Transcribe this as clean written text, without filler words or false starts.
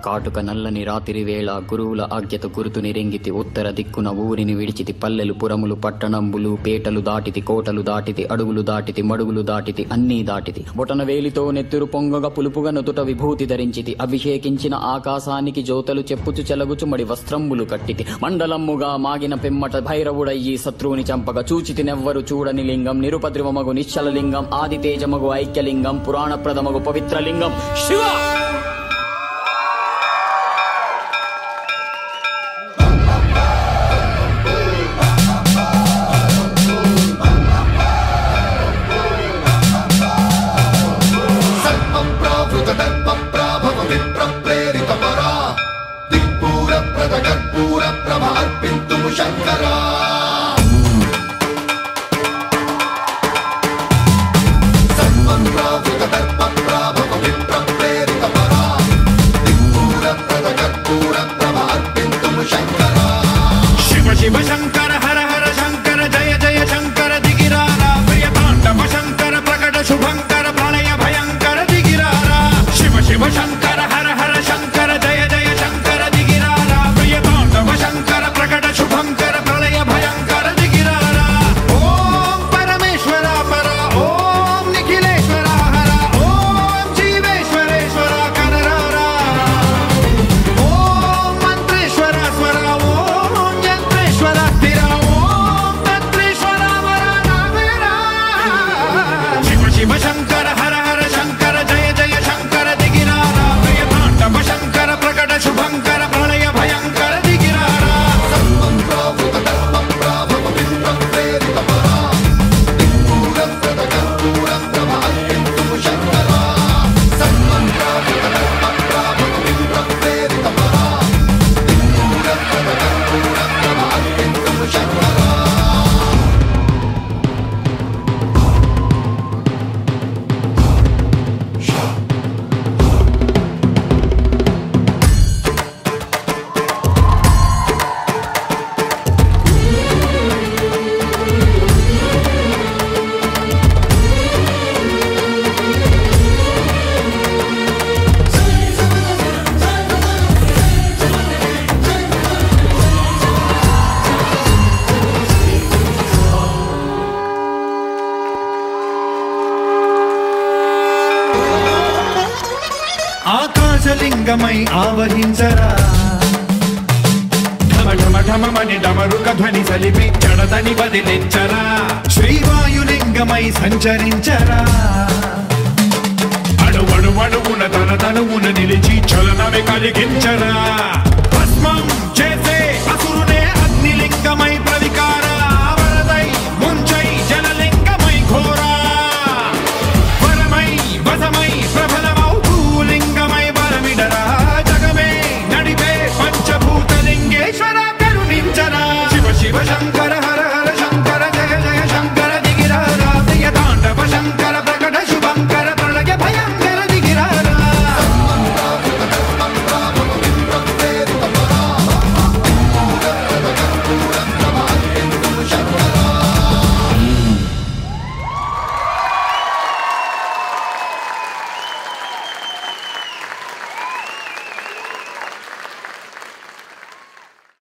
కాటుక నల్లని రాత్రి వేళ గురువుల ఆజ్ఞత గురుతుని రెంగితి ఉత్తర దిక్కున ఊరిని విడిచితి పల్లెలు పురములు పట్టణంబులు పేటలు దాటితి కోటలు దాటితి అడుగులు దాటితి మడుగులు దాటితి అన్నీ దాటితి బొటన వేలితో నెత్తురు పొంగగా పులుపుగా నుదుట విభూతి ధరించితి అభిషేకించిన ఆకాశానికి జ్యోతలు చెప్పుచు చెలగుచు మడి వస్త్రంబులు కట్టితి మండలమ్ముగా మాగిన పిమ్మట భైరవుడయ్యి శత్రువుని చంపగా చూచితి నెవ్వరు చూడని లింగం నిరుపద్రవమగు నిశ్చల లింగం ఆది తేజమగు ఐక్యలింగం పురాణ ప్రథమగు పవిత్రలింగం శివ शिव शंकर हर हर शंकर जय जय शंकर दिगिरारा प्रिय तांडव शंकर प्रकट शुभंकर प्रलय भयंकर दिगिरारा शिव शिव शंकर हर हर शंकर जय जय शंकर दिगिरारा प्रिय तांडव शंकर प्रकट शुभंकर प्रलय भयंकर दिगिरारा ओम परमेश्वरा परा ओम निखिलेश्वरा हरा ओम जीवेश्वरेश्वरा कररारा ओम मंत्रेश्वरा स्वरा शिव शंकर हर हर शंकर जय जय शंकर दिगिरारा प्रिय तांडव शंकर प्रकट शुभंकर प्रलय भयंकर दिगिरारा ఆకాశలింగమై ఆవహించరా ఢమ ఢమ ఢమమని డమరుక ధ్వని సలిపి జడదని వదిలించరా శ్రీవాయులింగమై సంచరించరా అణువణువున తన తనువున నిలిచి చలనమే కలిగించరా